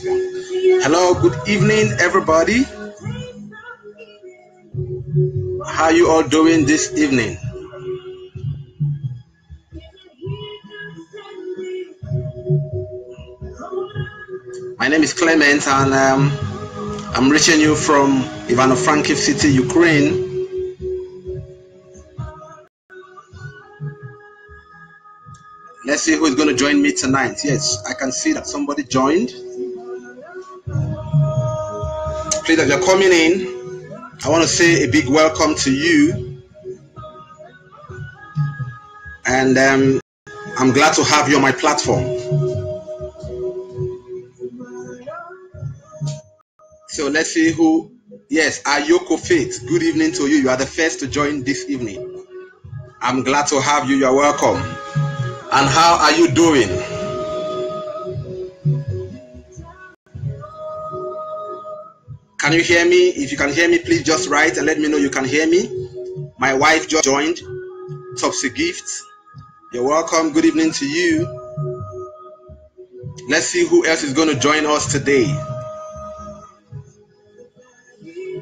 Hello, good evening, everybody. How are you all doing this evening? My name is Clement, and I'm reaching you from Ivano-Frankivsk city, Ukraine. Let's see who is going to join me tonight. Yes, I can see that somebody joined. Please, as you're coming in, I want to say a big welcome to you. And I'm glad to have you on my platform. So let's see who. Yes, Ayoko Faith. Good evening to you. You are the first to join this evening. I'm glad to have you. You're welcome. And how are you doing? Can you hear me? If you can hear me, please just write and let me know you can hear me. My wife just joined. Topsy Gifts. You're welcome. Good evening to you. Let's see who else is going to join us today.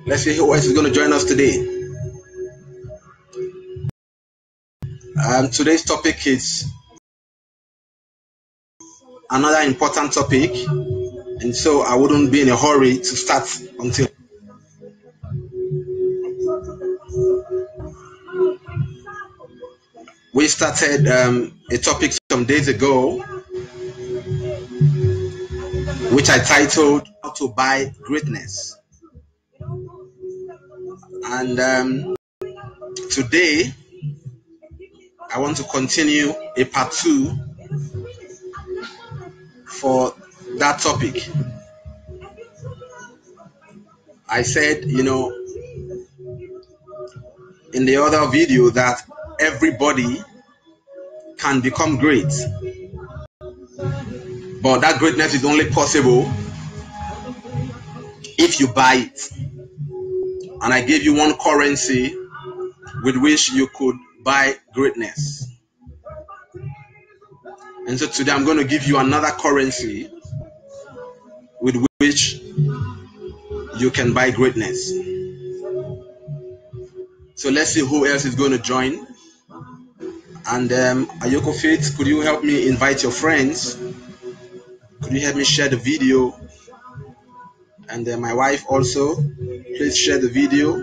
Let's see who else is going to join us today. Today's topic is another important topic, and so I wouldn't be in a hurry to start until we started a topic some days ago, which I titled "How to Buy Greatness." And today I want to continue a part 2 for that topic. I said, in the other video that everybody can become great, but that greatness is only possible if you buy it. And I gave you one currency with which you could buy greatness. And so today I'm going to give you another currency with which you can buy greatness. So let's see who else is going to join. And Ayoko Faith, could you help me invite your friends? Could you help me share the video? And my wife also, please share the video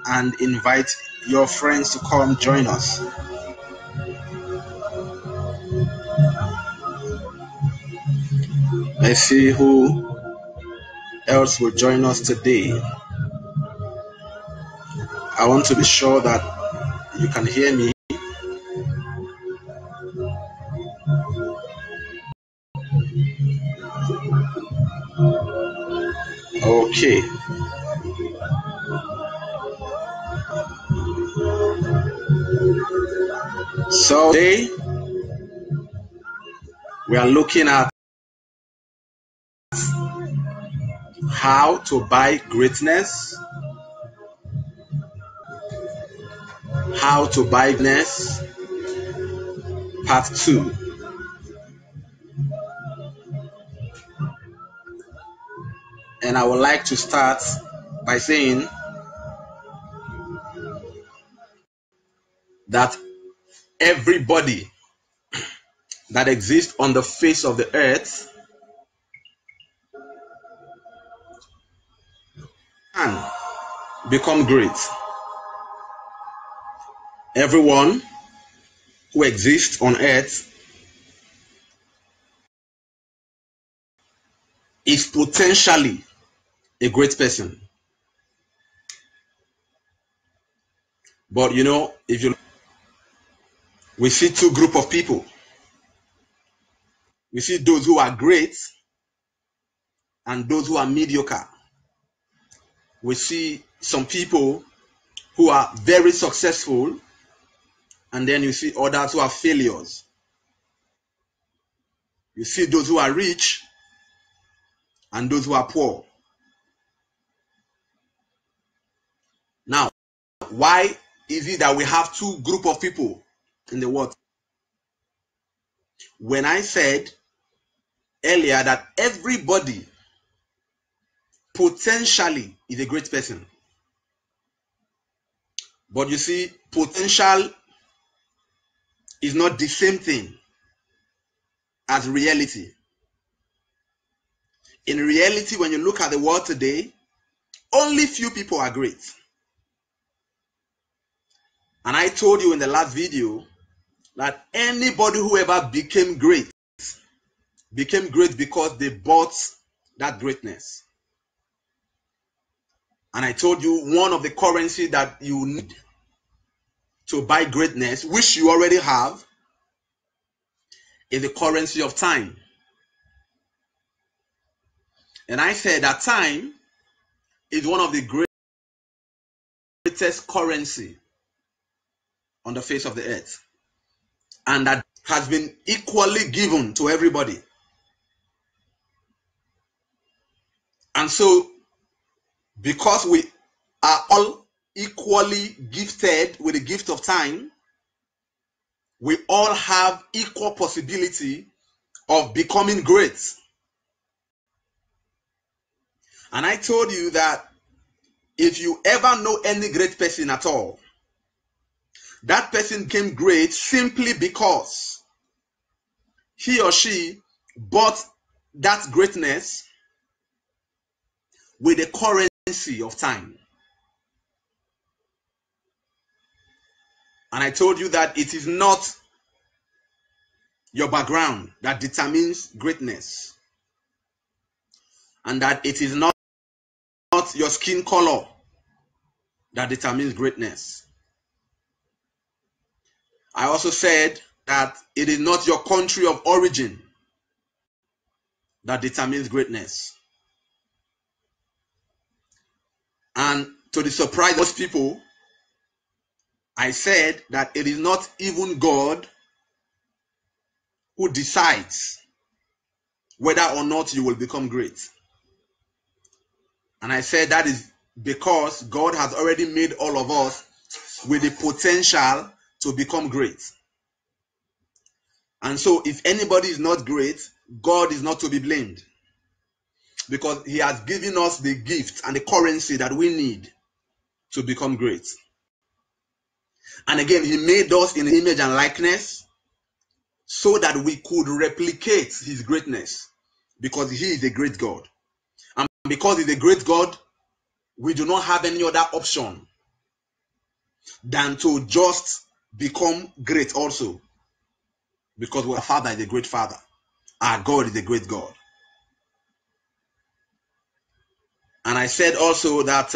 and invite your friends to come join us. Let's see who else will join us today. I want to be sure that you can hear me. Okay. So today we are looking at how to buy greatness. How to buy greatness, part 2. And I would like to start by saying that everybody that exists on the face of the earth can become great. Everyone who exists on earth is potentially a great person. But we see two groups of people. We see those who are great and those who are mediocre. We see some people who are very successful, and then you see others who are failures. You see those who are rich and those who are poor. Now, why is it that we have two groups of people in the world? When I said earlier that everybody potentially is a great person. But you see, potential is not the same thing as reality. In reality, when you look at the world today, only few people are great. And I told you in the last video that anybody who ever became great because they bought that greatness. And I told you one of the currency that you need to buy greatness, which you already have, is the currency of time. And I said that time is one of the greatest currency on the face of the earth, and that has been equally given to everybody. And so, because we are all equally gifted with the gift of time, we all have equal possibility of becoming great. And I told you that if you ever know any great person at all, that person became great simply because he or she bought that greatness with the currency of time. And I told you that it is not your background that determines greatness, and that it is not your skin color that determines greatness. I also said that it is not your country of origin that determines greatness. And to the surprise of most people, I said that it is not even God who decides whether or not you will become great. And I said that is because God has already made all of us with the potential to become great. And so if anybody is not great, God is not to be blamed, because he has given us the gift and the currency that we need to become great. And again, he made us in image and likeness so that we could replicate his greatness, because he is a great God. And because he's a great God, we do not have any other option than to just become great also, because our Father is a great Father. Our God is a great God. And I said also that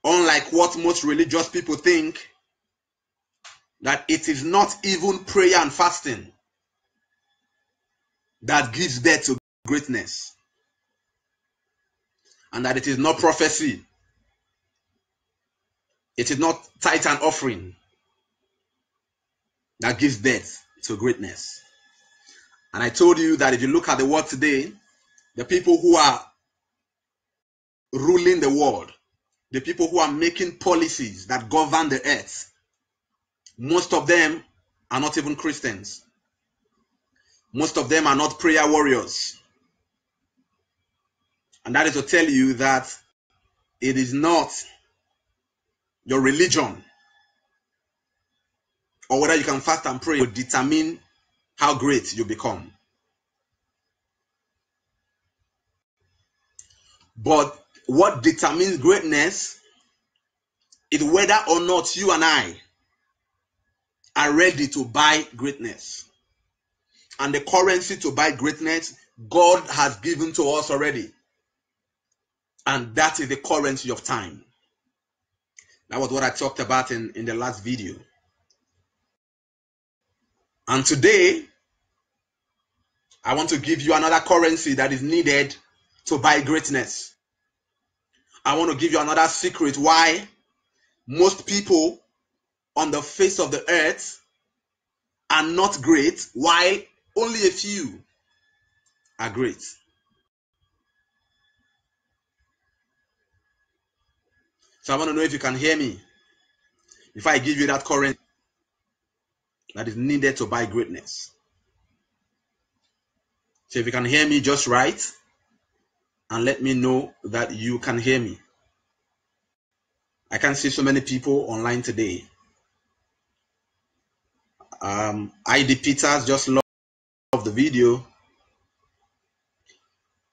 unlike what most religious people think, that it is not even prayer and fasting that gives birth to greatness, and that it is not prophecy, it is not tithe and offering that gives birth to greatness. And I told you that if you look at the world today, the people who are ruling the world, the people who are making policies that govern the earth, most of them are not even Christians. Most of them are not prayer warriors. And that is to tell you that it is not your religion or whether you can fast and pray will determine how great you become. But what determines greatness is whether or not you and I are ready to buy greatness. And the currency to buy greatness, God has given to us already. And that is the currency of time. That was what I talked about in the last video. And today, I want to give you another currency that is needed to buy greatness. I want to give you another secret why most people on the face of the earth are not great, while only a few are great. So I want to know if you can hear me before I give you that currency that is needed to buy greatness. So if you can hear me, just write and let me know that you can hear me. I can see so many people online today. ID Peters just love the video.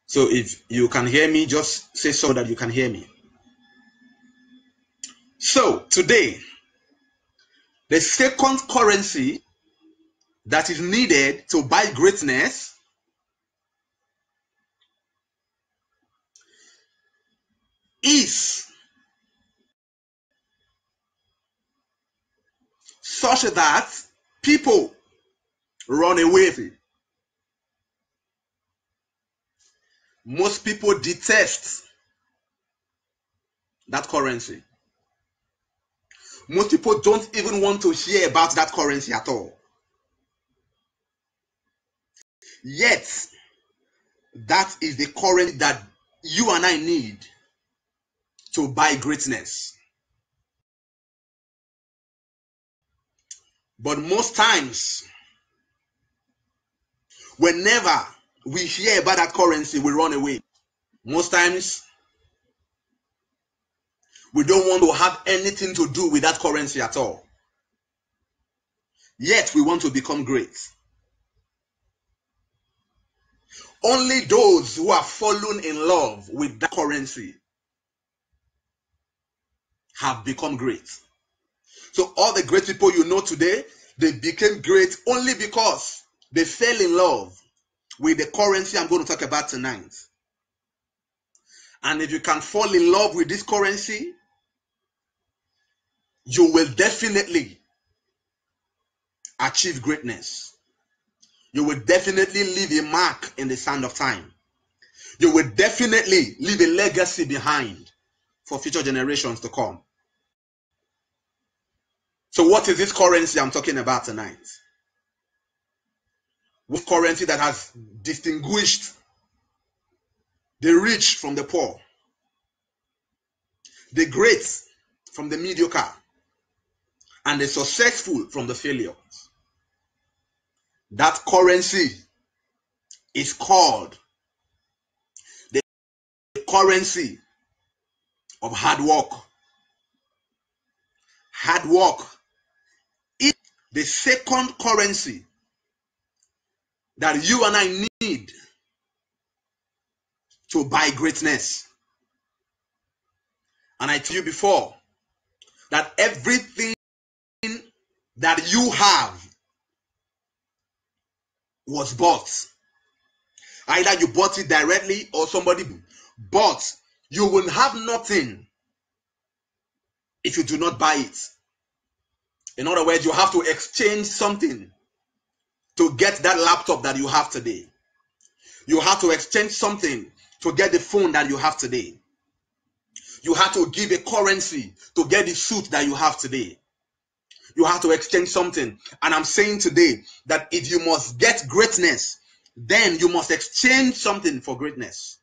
So if you can hear me, just say so that you can hear me. So today, the second currency that is needed to buy greatness is such that people run away with it. Most people detest that currency. Most people don't even want to hear about that currency at all. Yet, that is the currency that you and I need to buy greatness. But most times, whenever we hear about that currency, we run away. Most times, we don't want to have anything to do with that currency at all. Yet, we want to become great. Only those who have fallen in love with that currency have become great. So all the great people you know today, they became great only because they fell in love with the currency I'm going to talk about tonight. And if you can fall in love with this currency, you will definitely achieve greatness. You will definitely leave a mark in the sand of time. You will definitely leave a legacy behind for future generations to come. So what is this currency I'm talking about tonight? What currency that has distinguished the rich from the poor, the great from the mediocre, and the successful from the failures? That currency is called the currency of hard work. Hard work is the second currency that you and I need to buy greatness. And I told you before that everything that you have was bought. Either you bought it directly or somebody, but you will have nothing if you do not buy it. In other words, you have to exchange something to get that laptop that you have today. You have to exchange something to get the phone that you have today. You have to give a currency to get the suit that you have today. You have to exchange something. And I'm saying today that if you must get greatness, then you must exchange something for greatness.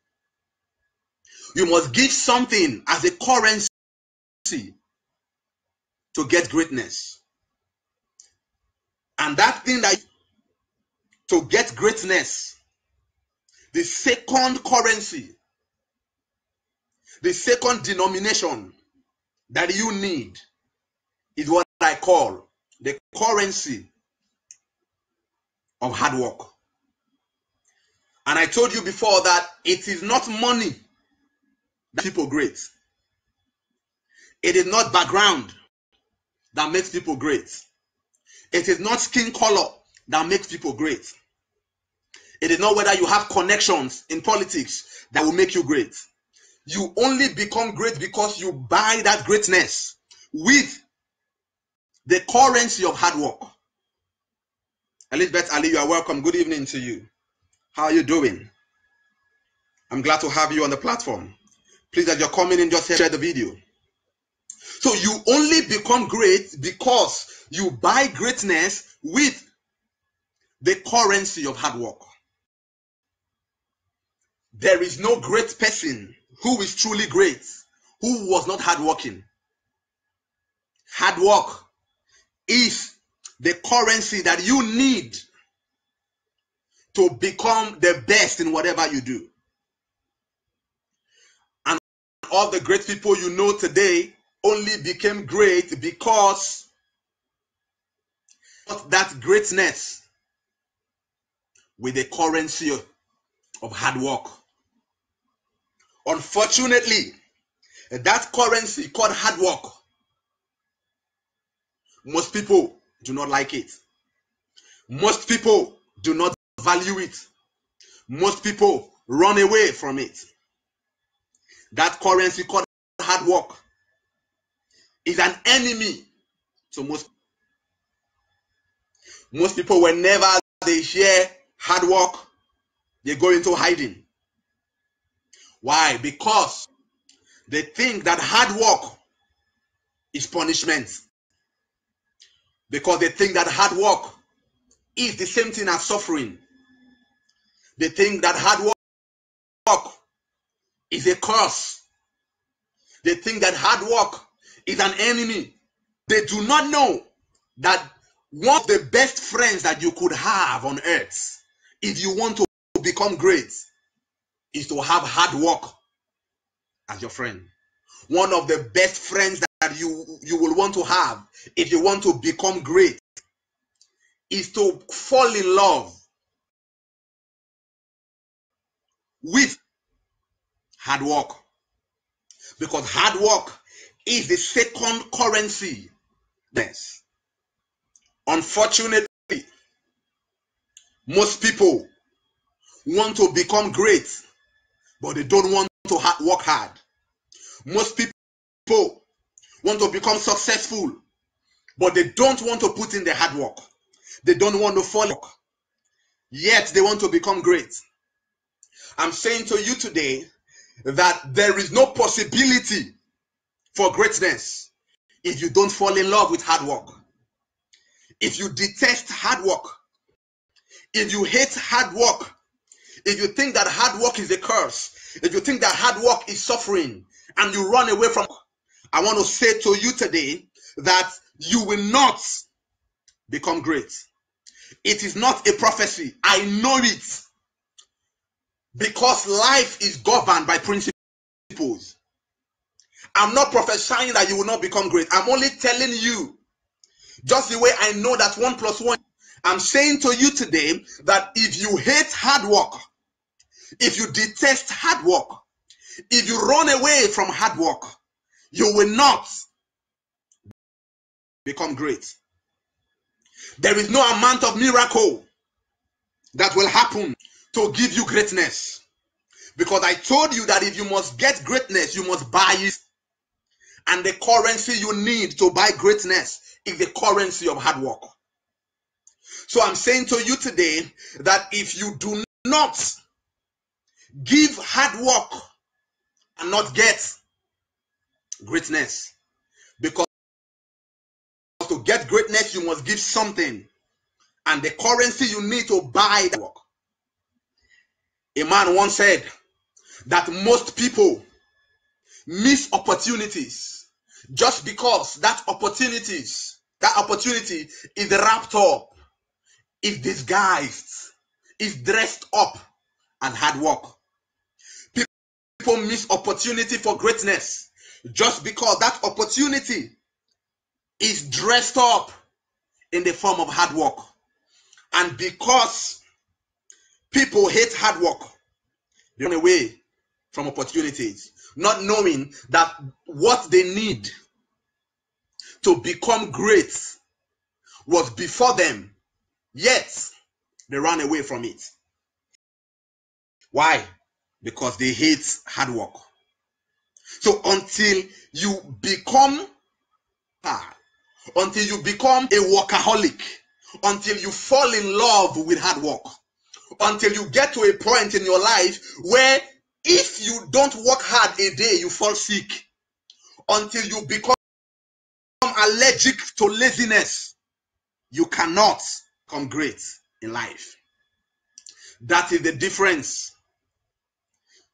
You must give something as a currency to get greatness. And that thing that to get greatness, the second currency, the second denomination that you need is what I call the currency of hard work. And I told you before that it is not money that makes people great. It is not background that makes people great. It is not skin color that makes people great. It is not whether you have connections in politics that will make you great. You only become great because you buy that greatness with the currency of hard work. Elizabeth Ali, you are welcome. Good evening to you. How are you doing? I'm glad to have you on the platform. Please, as you're coming in, just share the video. So you only become great because you buy greatness with the currency of hard work. There is no great person who is truly great who was not hardworking. Hard work is the currency that you need to become the best in whatever you do. And all the great people you know today only became great because of that greatness with the currency of hard work. Unfortunately, that currency called hard work, most people do not like it. Most people do not value it. Most people run away from it. That currency called hard work is an enemy to most people. Whenever they hear hard work, they go into hiding. Why? Because they think that hard work is punishment. Because they think that hard work is the same thing as suffering. They think that hard work is a curse. They think that hard work is an enemy. They do not know that one of the best friends that you could have on earth, if you want to become great, is to have hard work as your friend. One of the best friends that you will want to have if you want to become great is to fall in love with hard work. Because hard work is the second currency. Yes. Unfortunately, most people want to become great, but they don't want to work hard. Most people want to become successful, but they don't want to put in the hard work. They don't want to follow, yet they want to become great. I'm saying to you today that there is no possibility for greatness if you don't fall in love with hard work. If you detest hard work, if you hate hard work, if you think that hard work is a curse, if you think that hard work is suffering, and you run away from it, I want to say to you today that you will not become great. It is not a prophecy. I know it. Because life is governed by principles. I'm not prophesying that you will not become great. I'm only telling you, just the way I know that 1 + 1. I'm saying to you today that if you hate hard work, if you detest hard work, if you run away from hard work, you will not become great. There is no amount of miracle that will happen to give you greatness. Because I told you that if you must get greatness, you must buy it. And the currency you need to buy greatness is the currency of hard work. So I'm saying to you today that if you do not give hard work and not get greatness, because to get greatness you must give something, and the currency you need to buy that work. A man once said that most people miss opportunities just because that opportunity is wrapped up, is disguised, is dressed up as hard work. People miss opportunity for greatness just because that opportunity is dressed up in the form of hard work. And because people hate hard work, they run away from opportunities, not knowing that what they need to become great was before them, yet they ran away from it. Why? Because they hate hard work. So until you become a workaholic, until you fall in love with hard work, until you get to a point in your life where if you don't work hard a day, you fall sick, until you become allergic to laziness, you cannot become great in life. That is the difference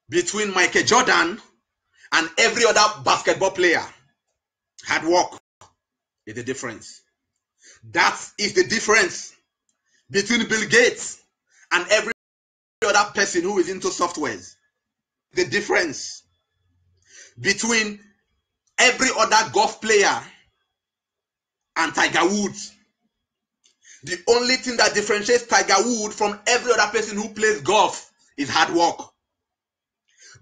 between Michael Jordan and every other basketball player. Hard work is the difference. That is the difference between Bill Gates and every person who is into softwares. The difference between every other golf player and Tiger Woods. The only thing that differentiates Tiger Woods from every other person who plays golf is hard work.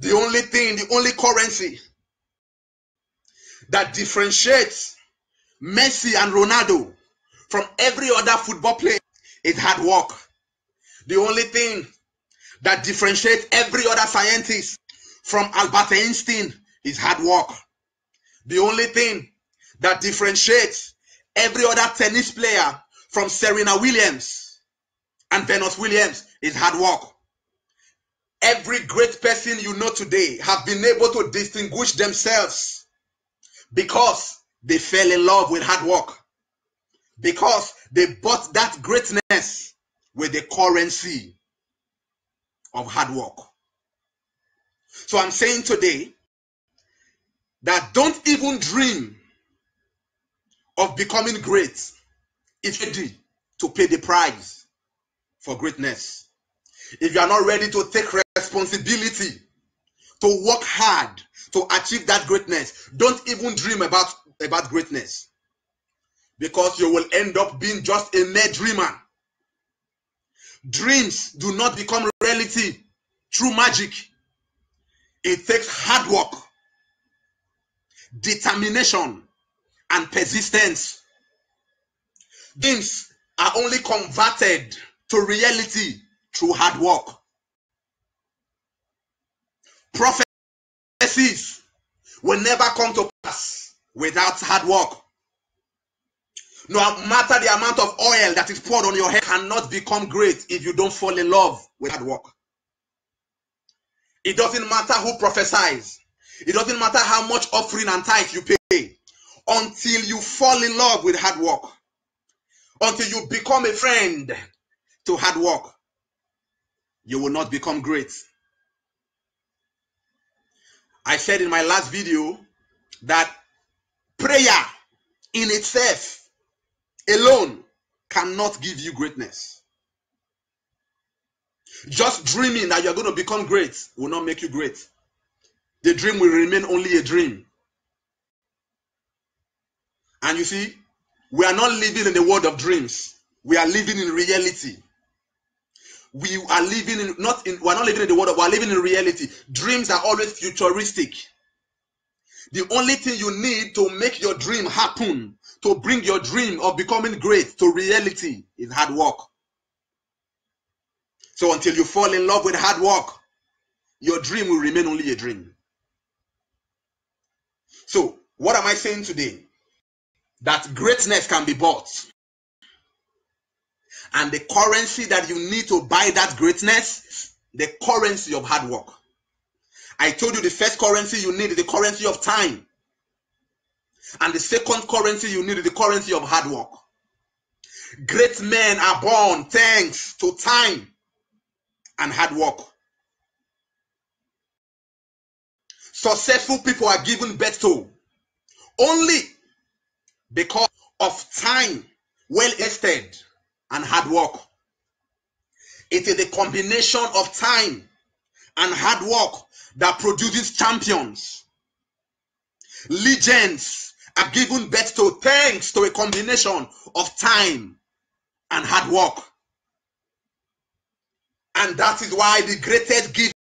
The only thing, the only currency that differentiates Messi and Ronaldo from every other football player is hard work. The only thing that differentiates every other scientist from Albert Einstein is hard work. The only thing that differentiates every other tennis player from Serena Williams and Venus Williams is hard work. Every great person you know today have been able to distinguish themselves because they fell in love with hard work, because they bought that greatness with the currency of hard work. So I'm saying today that don't even dream of becoming great if you're ready to pay the price for greatness. If you are not ready to take responsibility, to work hard to achieve that greatness, don't even dream about greatness, because you will end up being just a mere dreamer. Dreams do not become reality through magic. It takes hard work, determination, and persistence. Dreams are only converted to reality through hard work. Prophecies will never come to pass without hard work. No matter the amount of oil that is poured on your head, cannot become great if you don't fall in love with hard work. It doesn't matter who prophesies. It doesn't matter how much offering and tithe you pay. Until you fall in love with hard work, until you become a friend to hard work, you will not become great. I said in my last video that prayer in itself alone cannot give you greatness. Just dreaming that you're going to become great will not make you great. The dream will remain only a dream. And you see, we are not living in the world of dreams. We are living in reality. We are living in we're not living in the world of, we are living in reality. Dreams are always futuristic. The only thing you need to make your dream happen, to bring your dream of becoming great to reality, is hard work. So until you fall in love with hard work, your dream will remain only a dream. So what am I saying today? That greatness can be bought. And the currency that you need to buy that greatness, the currency of hard work. I told you the first currency you need is the currency of time. And the second currency you need is the currency of hard work. Great men are born thanks to time and hard work. Successful people are given birth to only because of time well invested and hard work. It is the combination of time and hard work that produces champions. Legends are given birth to thanks to a combination of time and hard work. And that is why the greatest gift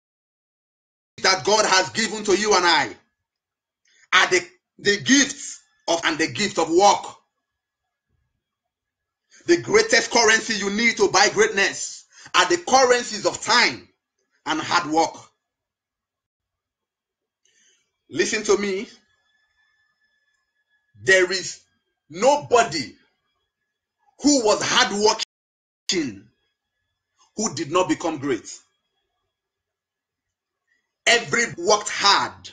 that God has given to you and I are the gifts of and the gift of work. The greatest currency you need to buy greatness are the currencies of time and hard work. Listen to me. There is nobody who was hardworking who did not become great. Every worked hard,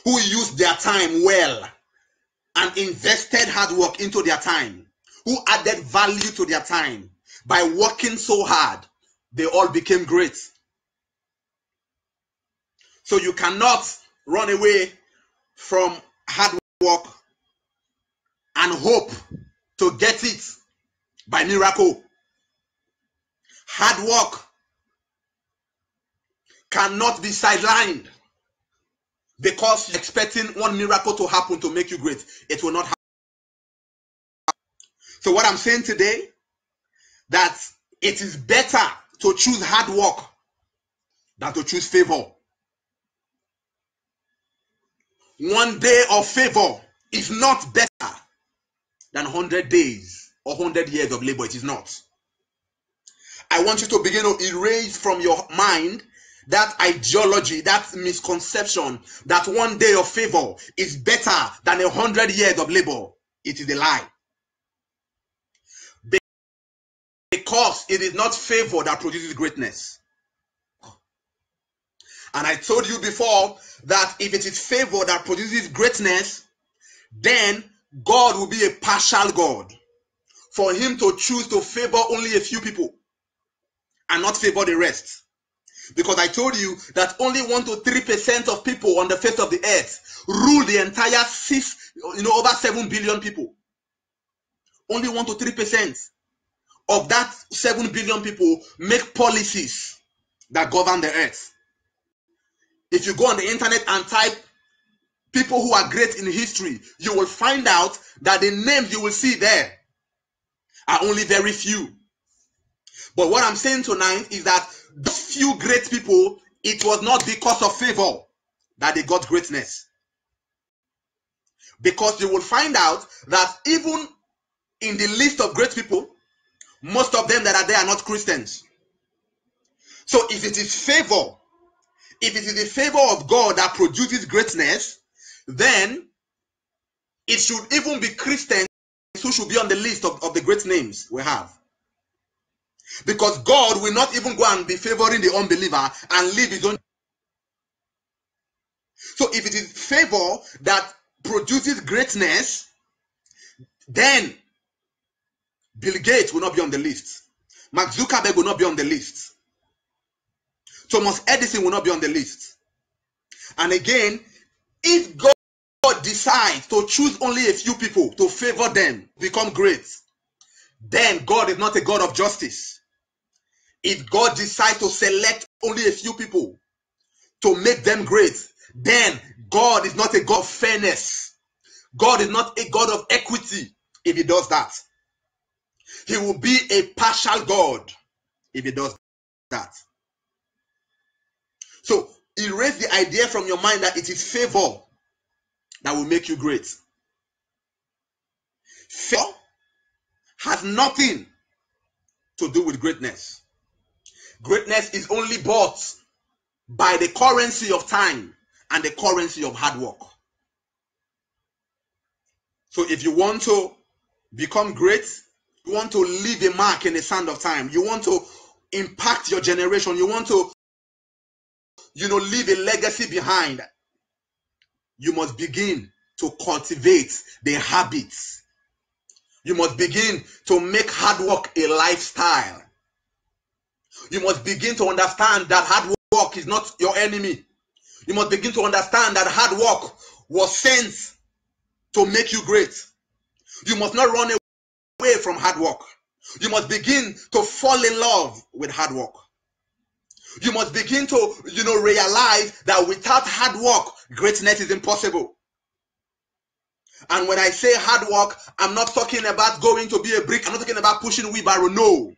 who used their time well and invested hard work into their time, who added value to their time by working so hard, they all became great. So you cannot run away from hard work and hope to get it by miracle. Hard work cannot be sidelined because you're expecting one miracle to happen to make you great. It will not happen. So what I'm saying today, that it is better to choose hard work than to choose favor. One day of favor is not better than 100 days or 100 years of labor. It is not. I want you to begin to erase from your mind that ideology, that misconception that one day of favor is better than 100 years of labor. It is a lie. Because it is not favor that produces greatness. And I told you before that if it is favor that produces greatness, then God will be a partial God. For him to choose to favor only a few people and not favor the rest. Because I told you that only 1 to 3% of people on the face of the earth rule the entire over 7 billion people. Only 1 to 3% of that 7 billion people make policies that govern the earth. If you go on the internet and type people who are great in history, you will find out that the names you will see there are only very few. But what I'm saying tonight is that those few great people, it was not because of favor that they got greatness. Because you will find out that even in the list of great people, most of them that are there are not Christians. So if it is favor, if it is the favor of God that produces greatness, then it should even be Christians who should be on the list of the great names we have. Because God will not even go and be favoring the unbeliever and leave his own. So if it is favor that produces greatness, then Bill Gates will not be on the list. Mark Zuckerberg will not be on the list. Thomas Edison will not be on the list. And again, if God decides to choose only a few people to favor them, become great, then God is not a God of justice. If God decides to select only a few people to make them great, then God is not a God of fairness. God is not a God of equity if he does that. He will be a partial God if he does that. So erase the idea from your mind that it is favor that will make you great. Favor has nothing to do with greatness. Greatness is only bought by the currency of time and the currency of hard work. So if you want to become great, you want to leave a mark in the sand of time, you want to impact your generation, you want to leave a legacy behind, you must begin to cultivate the habits. You must begin to make hard work a lifestyle. You must begin to understand that hard work is not your enemy. You must begin to understand that hard work was sent to make you great. You must not run away from hard work. You must begin to fall in love with hard work. You must begin to, realize that without hard work, greatness is impossible. And when I say hard work, I'm not talking about going to be a brick. I'm not talking about pushing wheelbarrow. No.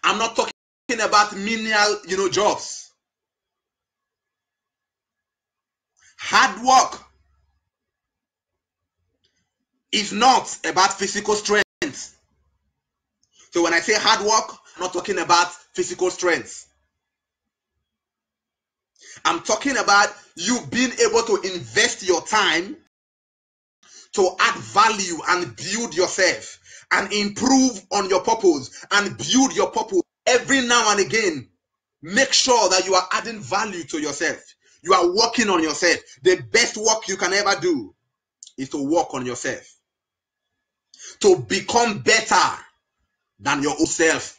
I'm not talking about menial, jobs. Hard work is not about physical strength. So when I say hard work, I'm not talking about physical strength. I'm talking about you being able to invest your time to add value and build yourself and improve on your purpose and build your purpose. Every now and again, make sure that you are adding value to yourself. You are working on yourself. The best work you can ever do is to work on yourself. To become better than your own self.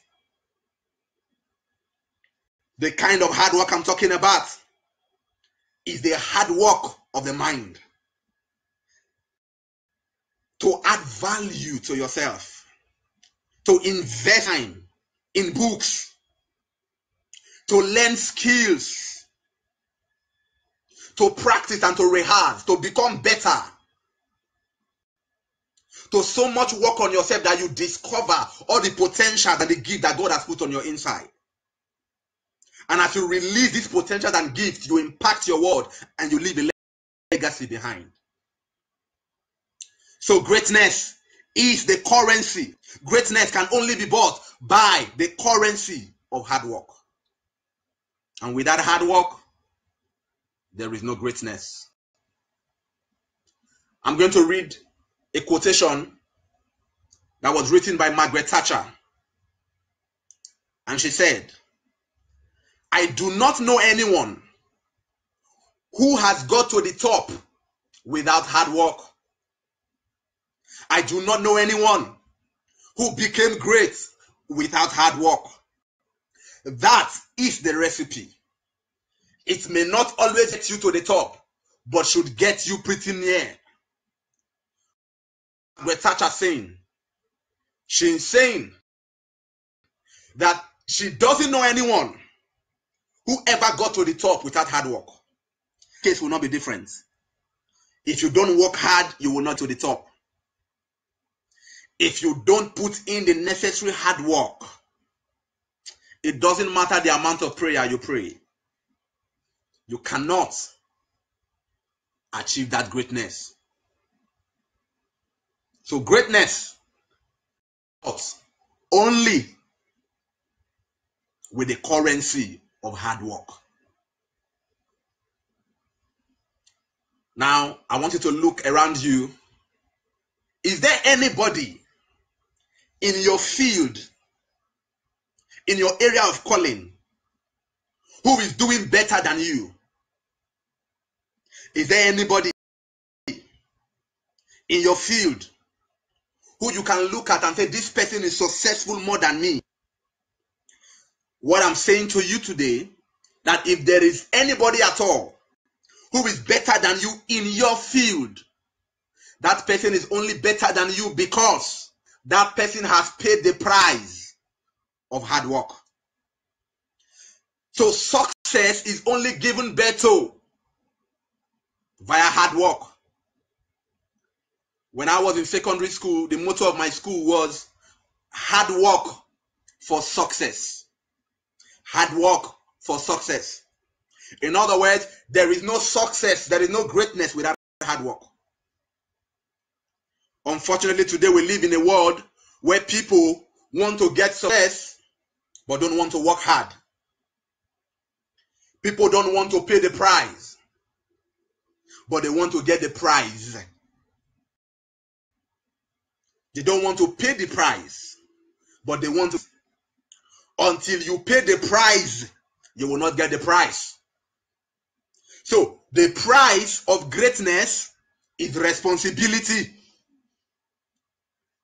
The kind of hard work I'm talking about is the hard work of the mind. To add value to yourself. To invest time in books. to learn skills, to practice and to rehearse, to become better, to so much work on yourself that you discover all the potential and the gift that God has put on your inside. And as you release this potential and gift, you impact your world and you leave a legacy behind. So greatness is the currency. Greatness can only be bought by the currency of hard work. And without hard work, there is no greatness. I'm going to read a quotation that was written by Margaret Thatcher. And she said, "I do not know anyone who has got to the top without hard work. I do not know anyone who became great without hard work. That is the recipe. It may not always get you to the top, but should get you pretty near." Margaret Thatcher saying, she's saying that she doesn't know anyone who ever got to the top without hard work. Case will not be different. If you don't work hard, you will not to the top. If you don't put in the necessary hard work, it doesn't matter the amount of prayer you pray, you cannot achieve that greatness. So greatness only with the currency of hard work. Now, I want you to look around you. Is there anybody in your field, in your area of calling, who is doing better than you? Is there anybody in your field who you can look at and say, this person is successful more than me? What I'm saying to you today, that if there is anybody at all who is better than you in your field, that person is only better than you because that person has paid the price of hard work. So success is only given birth to via hard work. When I was in secondary school, the motto of my school was hard work for success. Hard work for success. In other words, there is no success, there is no greatness without hard work. Unfortunately, today we live in a world where people want to get success but don't want to work hard. People don't want to pay the price, but they want to get the prize. They don't want to pay the price, but they want to. Until you pay the price, you will not get the prize. So the price of greatness is responsibility.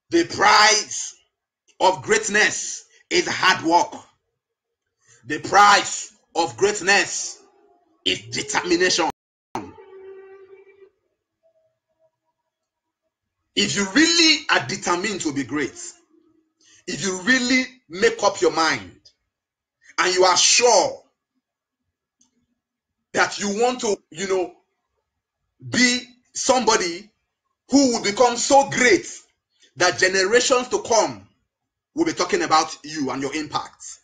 The price of greatness is hard work. The price of greatness is determination. If you really are determined to be great, if you really make up your mind and you are sure that you want to, be somebody who will become so great that generations to come will be talking about you and your impact.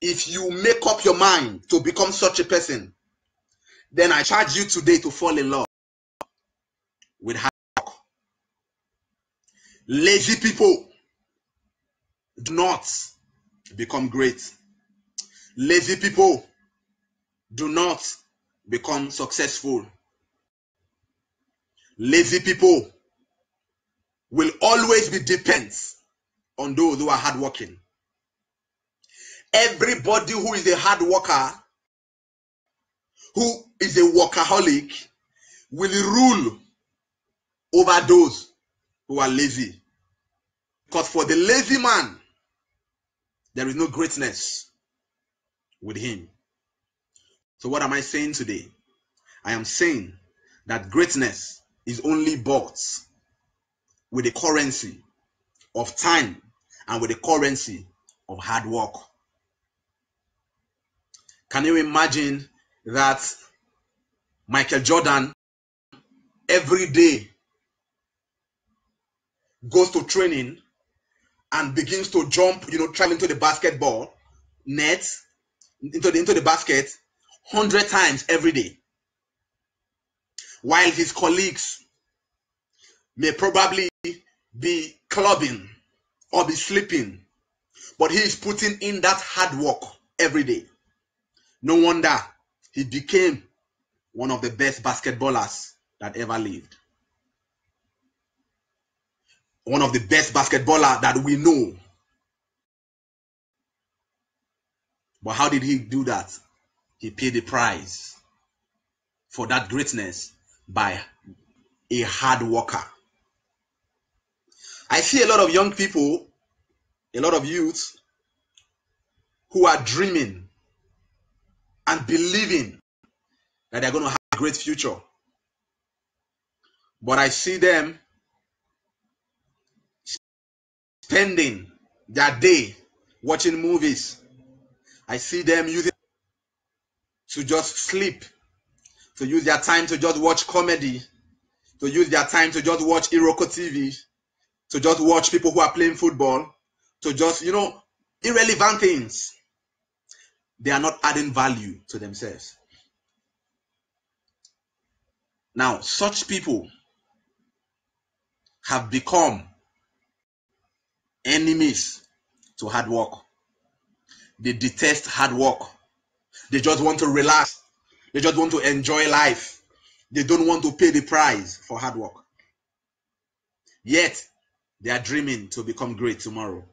If you make up your mind to become such a person, then I charge you today to fall in love with hard work. Lazy people do not become great. Lazy people do not become successful. Lazy people will always be dependent on those who are hardworking. Everybody who is a hard worker, who is a workaholic, will rule over those who are lazy. Because for the lazy man, there is no greatness with him. So what am I saying today? I am saying that greatness is only bought with the currency of time and with the currency of hard work. Can you imagine that Michael Jordan every day goes to training and begins to jump, travel into the basketball net, into the basket 100 times every day, while his colleagues may probably be clubbing or be sleeping, but he is putting in that hard work every day. No wonder he became one of the best basketballers that ever lived. One of the best basketballers that we know. But how did he do that? He paid the price for that greatness by a hard worker. I see a lot of young people, a lot of youths who are dreaming and believing that they're going to have a great future. But I see them spending their day watching movies. I see them using to just sleep, to use their time to just watch comedy, to use their time to just watch Iroko TV, to just watch people who are playing football, to just, irrelevant things. They are not adding value to themselves. Now, such people have become enemies to hard work. They detest hard work. They just want to relax. They just want to enjoy life. They don't want to pay the price for hard work. Yet, they are dreaming to become great tomorrow.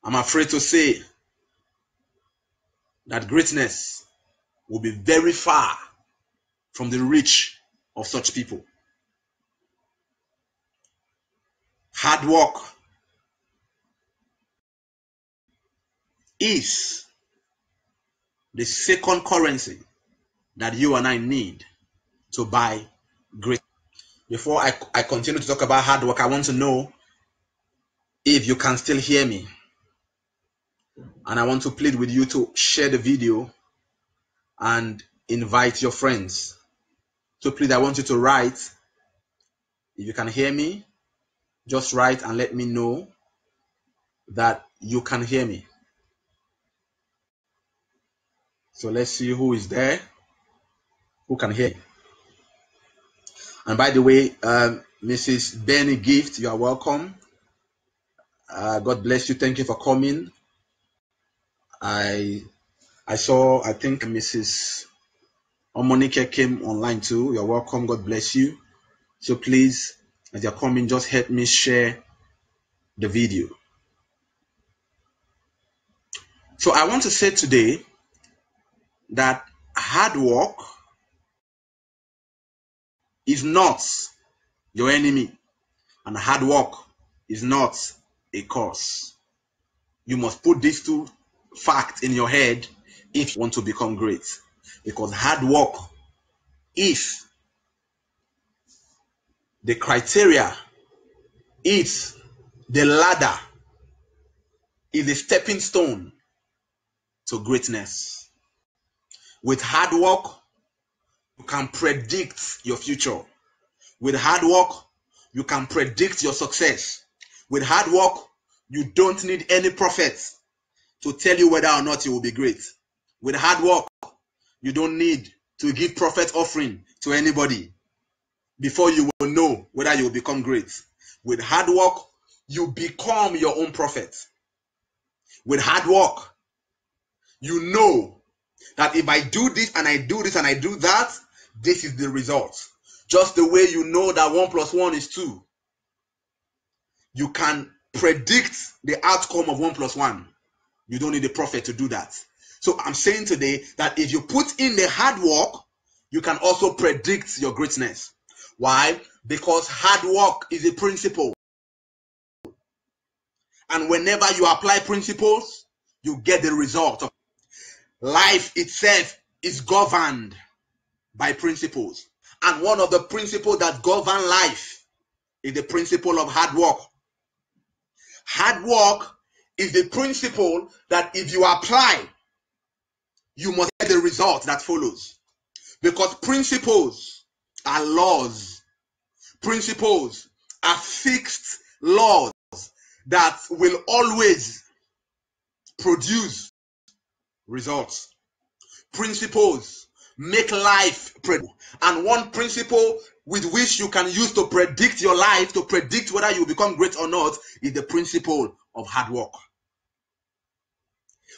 I'm afraid to say that greatness will be very far from the reach of such people. Hard work is the second currency that you and I need to buy great. Before I continue to talk about hard work, I want to know if you can still hear me. And I want to plead with you to share the video and invite your friends. So please, I want you to write. If you can hear me, just write and let me know that you can hear me. So let's see who is there, who can hear. And by the way, Mrs. Benny Gift, you are welcome. God bless you. Thank you for coming. I think Mrs. Omonike came online too. You're welcome. God bless you. So please, as you're coming, just help me share the video. So I want to say today that hard work is not your enemy, and hard work is not a curse. You must put these two facts in your head if you want to become great. Because hard work is the criteria, is the ladder, is the stepping stone to greatness. With hard work, you can predict your future. With hard work, you can predict your success. With hard work, you don't need any prophet to tell you whether or not you will be great. With hard work, you don't need to give prophet offering to anybody before you will know whether you will become great. With hard work, you become your own prophet. With hard work, you know that if I do this and I do this and I do that, this is the result. Just the way you know that 1 + 1 is 2. You can predict the outcome of 1 + 1. You don't need a prophet to do that. So I'm saying today that if you put in the hard work, you can also predict your greatness. Why? Because hard work is a principle. And whenever you apply principles, you get the result. Life itself is governed by principles. And one of the principles that govern life is the principle of hard work. Hard work is the principle that if you apply, you must get the result that follows. Because principles are laws. Principles are fixed laws that will always produce results. Principles make life predictable. And one principle with which you can use to predict your life, to predict whether you become great or not, is the principle of hard work.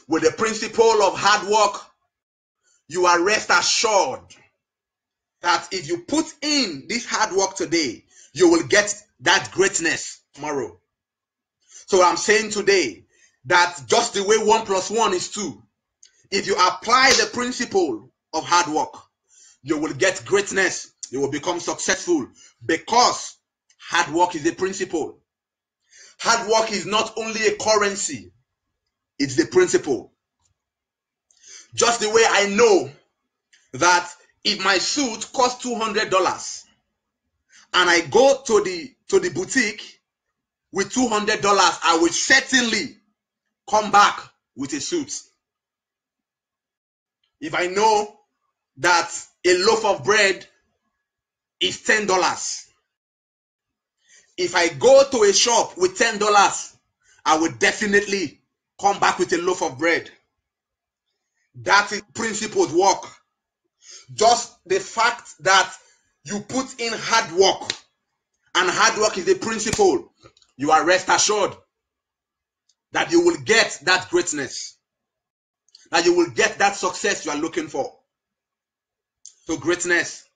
With the principle of hard work, you are rest assured that if you put in this hard work today, you will get that greatness tomorrow. So I'm saying today that just the way 1 + 1 is 2, if you apply the principle of hard work, you will get greatness. You will become successful because hard work is a principle. Hard work is not only a currency, it's the principle. Just the way I know that if my suit costs $200 and I go to the boutique with $200, I will certainly come back with a suit. If I know that a loaf of bread is $10, if I go to a shop with $10, I will definitely come back with a loaf of bread. That is principles work. Just the fact that you put in hard work, and hard work is a principle, you are rest assured that you will get that greatness, that you will get that success you are looking for. So greatness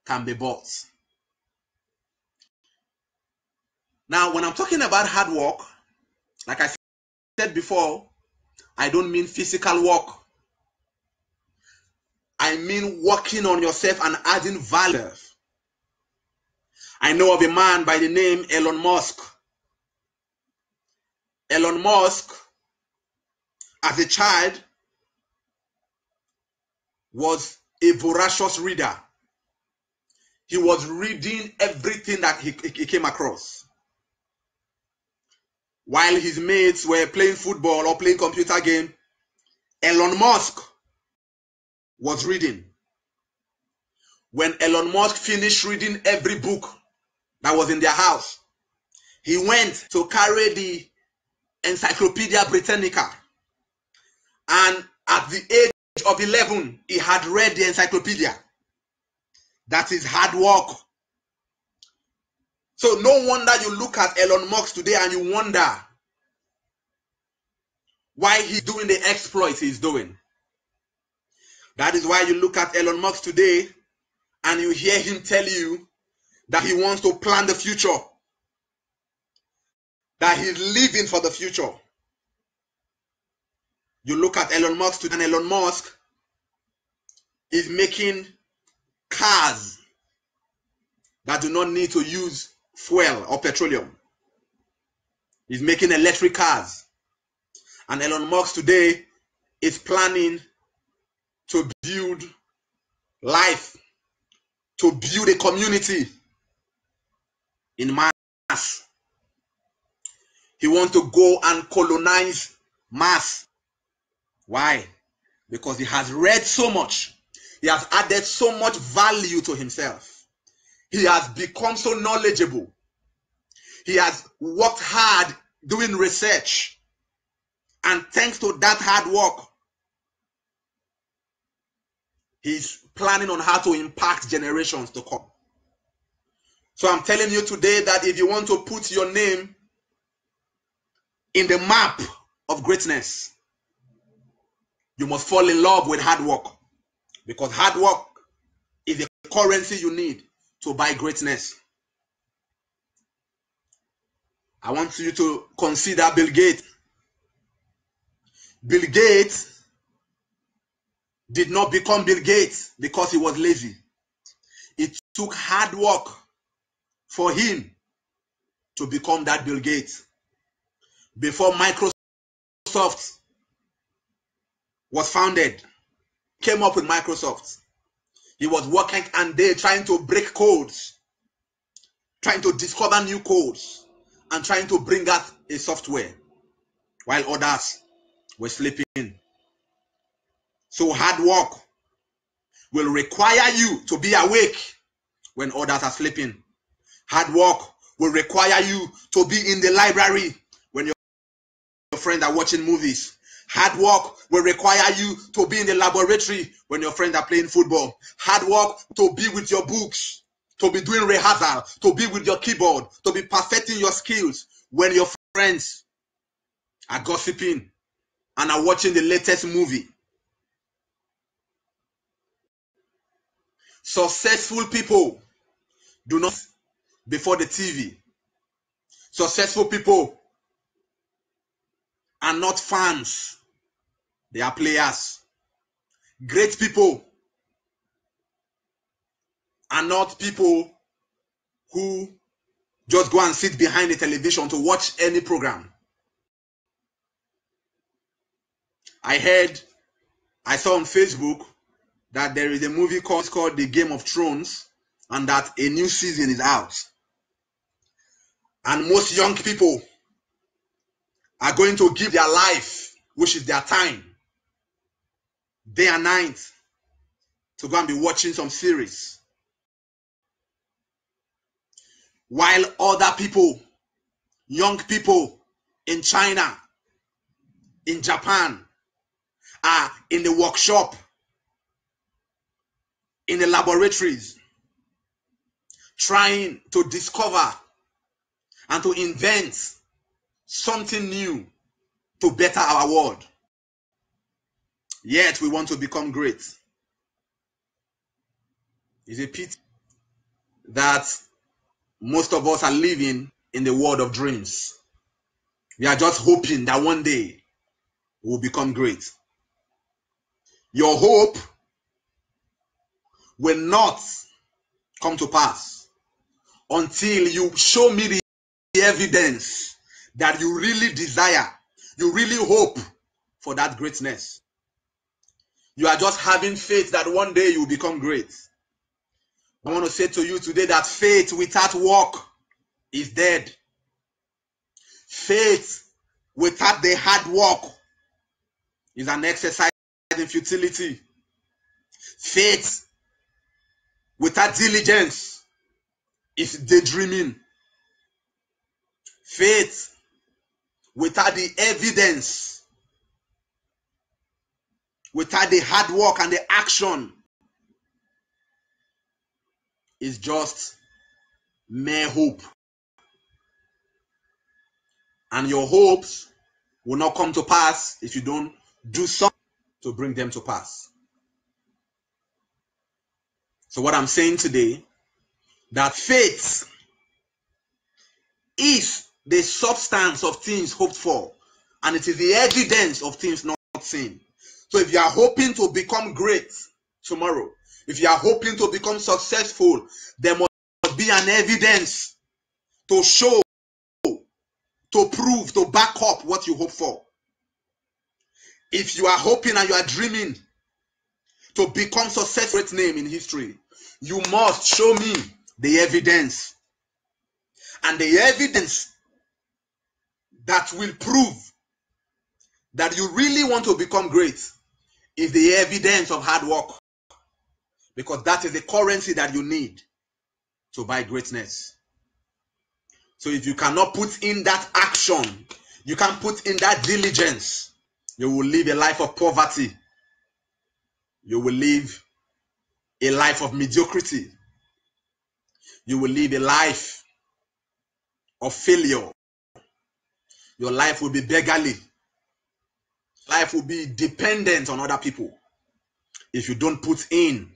can be bought. Now, when I'm talking about hard work, like I said before, I don't mean physical work. I mean working on yourself and adding value. I know of a man by the name Elon Musk. Elon Musk, as a child, was a voracious reader. He was reading everything that he came across. While his mates were playing football or playing computer game, Elon Musk was reading. When Elon Musk finished reading every book that was in their house, he went to carry the Encyclopedia Britannica. And at the age of 11, he had read the encyclopedia. That is hard work. So no wonder you look at Elon Musk today and you wonder why he's doing the exploits he's doing. That is why you look at Elon Musk today and you hear him tell you that he wants to plan the future, that he's living for the future. You look at Elon Musk today and Elon Musk is making cars that do not need to use fuel or petroleum. He's making electric cars. And Elon Musk today is planning to build life, to build a community in Mars. He wants to go and colonize Mars. Why? Because he has read so much. He has added so much value to himself. He has become so knowledgeable. He has worked hard doing research. And thanks to that hard work, he's planning on how to impact generations to come. So I'm telling you today that if you want to put your name in the map of greatness, you must fall in love with hard work. Because hard work is the currency you need to buy greatness. I want you to consider Bill Gates. Bill Gates did not become Bill Gates because he was lazy. It took hard work for him to become that Bill Gates. Before Microsoft was founded, came up with Microsoft, he was working and day trying to break codes, trying to discover new codes, and trying to bring out a software, while others were sleeping. So hard work will require you to be awake when others are sleeping. Hard work will require you to be in the library when your friends are watching movies. Hard work will require you to be in the laboratory when your friends are playing football. Hard work to be with your books, to be doing rehearsal, to be with your keyboard, to be perfecting your skills when your friends are gossiping and are watching the latest movie. Successful people do not before the TV. Successful people are not fans. They are players. Great people are not people who just go and sit behind the television to watch any program. I saw on Facebook that there is a movie called The Game of Thrones, and that a new season is out. And most young people are going to give their life, which is their time, day and night, to go and be watching some series. While other people, young people in China, in Japan, are in the workshop, in the laboratories, trying to discover and to invent something new to better our world. Yet we want to become great. It's a pity that most of us are living in the world of dreams. We are just hoping that one day we will become great. Your hope will not come to pass until you show me the evidence that you really desire, you really hope for that greatness. You are just having faith that one day you will become great. I want to say to you today that faith without work is dead. Faith without the hard work is an exercise in futility. Faith without diligence is daydreaming. Faith without the evidence, without the hard work and the action, is just mere hope. And your hopes will not come to pass if you don't do something to bring them to pass. So what I'm saying today, that faith is the substance of things hoped for, and it is the evidence of things not seen. So if you are hoping to become great tomorrow, if you are hoping to become successful, there must be an evidence to show, to prove, to back up what you hope for. If you are hoping and you are dreaming to become successful, great name in history, you must show me the evidence. And the evidence that will prove that you really want to become great is the evidence of hard work. Because that is the currency that you need to buy greatness. So if you cannot put in that action, you can't put in that diligence, you will live a life of poverty. You will live a life of mediocrity. You will live a life of failure. Your life will be beggarly. Life will be dependent on other people if you don't put in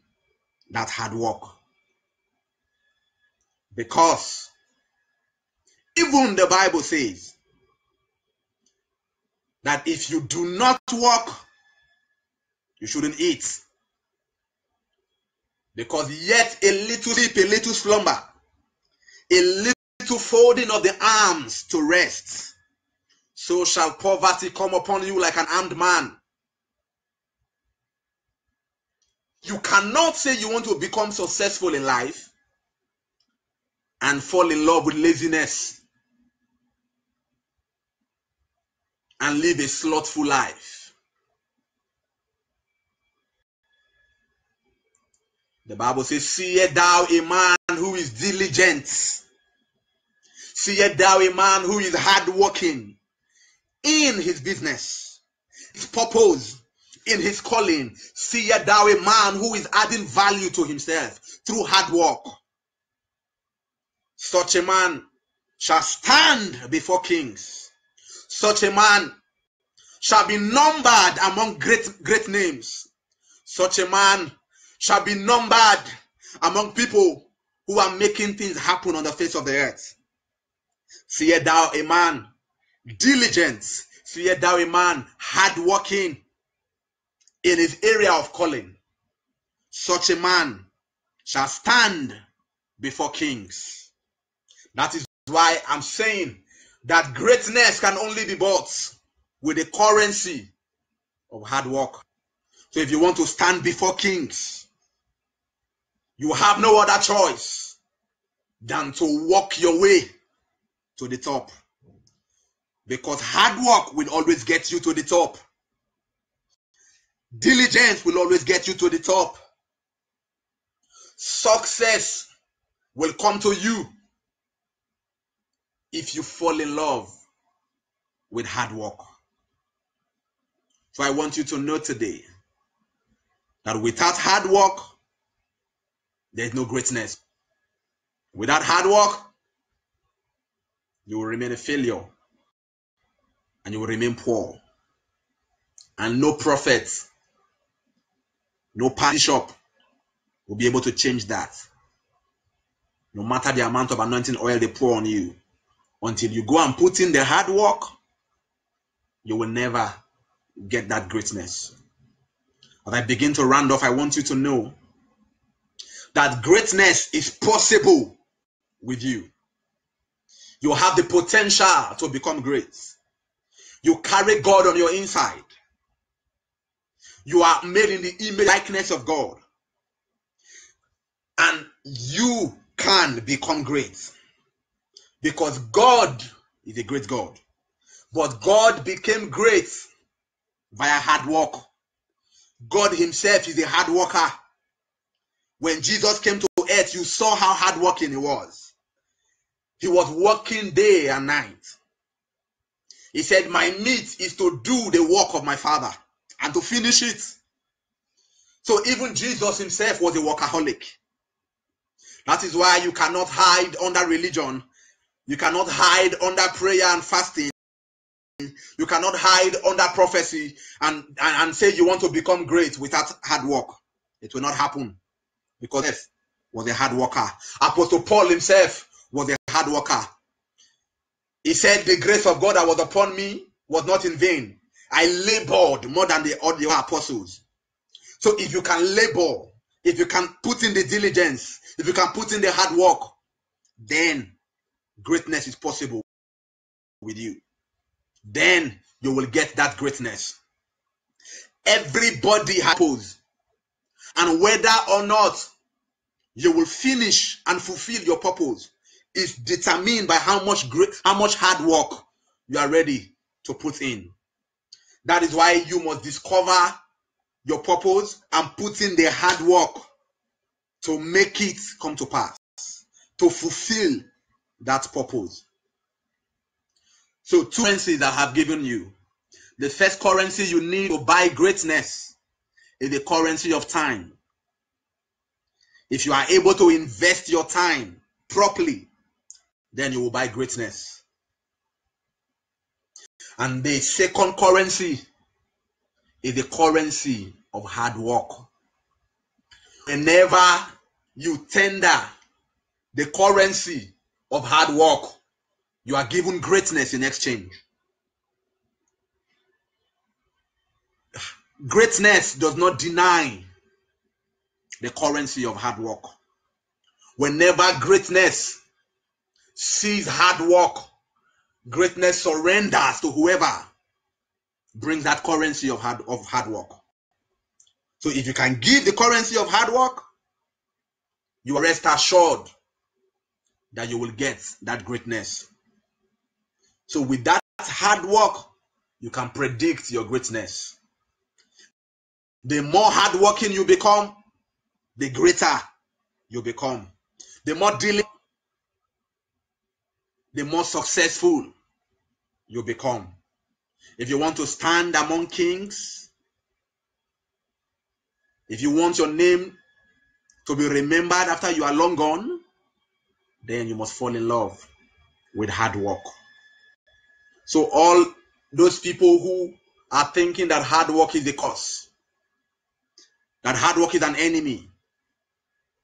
that hard work. Because even the Bible says that if you do not work, you shouldn't eat. Because yet a little sleep, a little slumber, a little folding of the arms to rest, so shall poverty come upon you like an armed man. You cannot say you want to become successful in life and fall in love with laziness and live a slothful life. The Bible says, seest thou a man who is diligent? Seest thou a man who is hardworking in his business, his purpose, in his calling? Seest thou a man who is adding value to himself through hard work? Such a man shall stand before kings. Such a man shall be numbered among great names. Such a man shall be numbered among people who are making things happen on the face of the earth. Seest thou a man diligent? Seest thou a man hardworking in his area of calling? Such a man shall stand before kings. That is why I'm saying that greatness can only be bought with the currency of hard work. So if you want to stand before kings, you have no other choice than to walk your way to the top. Because hard work will always get you to the top. Diligence will always get you to the top. Success will come to you if you fall in love with hard work. So I want you to know today that without hard work, there is no greatness. Without hard work, you will remain a failure and you will remain poor. And no prophet, no bishop will be able to change that. No matter the amount of anointing oil they pour on you, until you go and put in the hard work, you will never get that greatness. As I begin to round off, I want you to know that greatness is possible with you. You have the potential to become great. You carry God on your inside. You are made in the image likeness of God. And you can become great. Because God is a great God. But God became great via hard work. God himself is a hard worker. When Jesus came to earth, you saw how hardworking he was. He was working day and night. He said, my meat is to do the work of my Father and to finish it. So even Jesus himself was a workaholic. That is why you cannot hide under religion. You cannot hide under prayer and fasting. You cannot hide under prophecy and say you want to become great without hard work. It will not happen, because he was a hard worker. Apostle Paul himself was a hard worker. He said, the grace of God that was upon me was not in vain. I labored more than the other apostles. So if you can labor, if you can put in the diligence, if you can put in the hard work, then greatness is possible with you. Then you will get that greatness. Everybody has purpose. And whether or not you will finish and fulfill your purpose is determined by how much hard work you are ready to put in. That is why you must discover your purpose and put in the hard work to make it come to pass, to fulfill that purpose. So 2 currencies that I have given you. The first currency you need to buy greatness is the currency of time. If you are able to invest your time properly, then you will buy greatness. And the second currency is the currency of hard work. Whenever you tender the currency of hard work, you are given greatness in exchange. Greatness does not deny the currency of hard work. Whenever greatness sees hard work, greatness surrenders to whoever brings that currency of hard work. So if you can give the currency of hard work, you are rest assured that you will get that greatness. So with that hard work, you can predict your greatness. The more hardworking you become, the greater you become. The more diligent, the more successful you become. If you want to stand among kings, if you want your name to be remembered after you are long gone, then you must fall in love with hard work. So all those people who are thinking that hard work is the cause, that hard work is an enemy,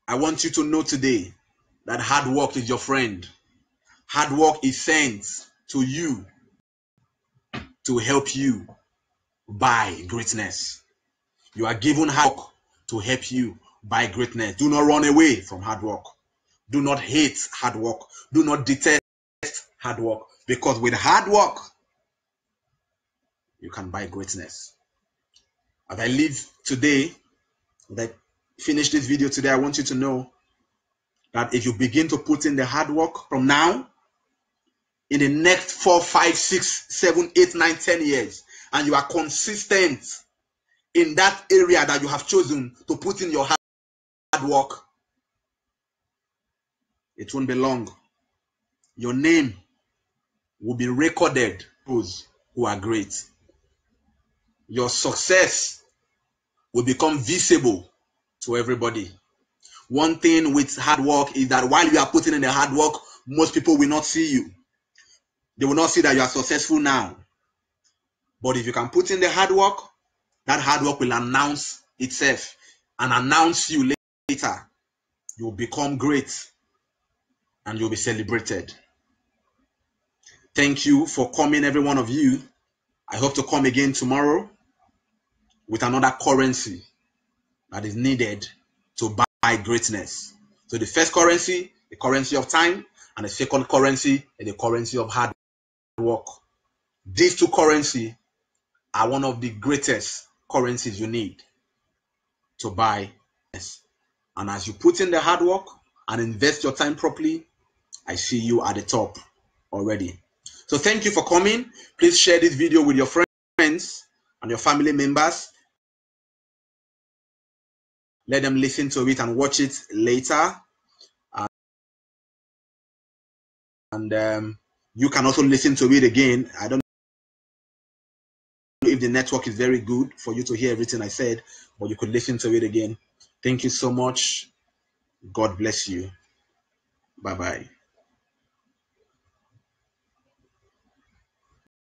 I want you to know today that hard work is your friend. Hard work is sent to you to help you buy greatness. You are given hard work to help you buy greatness. Do not run away from hard work. Do not hate hard work. Do not detest hard work. Because with hard work, you can buy greatness. As I leave today, as I finish this video today, I want you to know that if you begin to put in the hard work from now, in the next 4, 5, 6, 7, 8, 9, 10 years, and you are consistent in that area that you have chosen to put in your hard work, it won't be long. Your name will be recorded those who are great. Your success will become visible to everybody. One thing with hard work is that while you are putting in the hard work, most people will not see you. They will not see that you are successful now. But if you can put in the hard work, that hard work will announce itself and announce you later. You will become great and you'll be celebrated. Thank you for coming, every one of you. I hope to come again tomorrow with another currency that is needed to buy greatness. So the first currency, the currency of time, and the second currency is the currency of hard work. These two currencies are one of the greatest currencies you need to buy. And as you put in the hard work and invest your time properly, I see you at the top already. So thank you for coming. Please share this video with your friends and your family members. Let them listen to it and watch it later. And you can also listen to it again. I don't know if the network is very good for you to hear everything I said, but you could listen to it again. Thank you so much. God bless you. Bye-bye.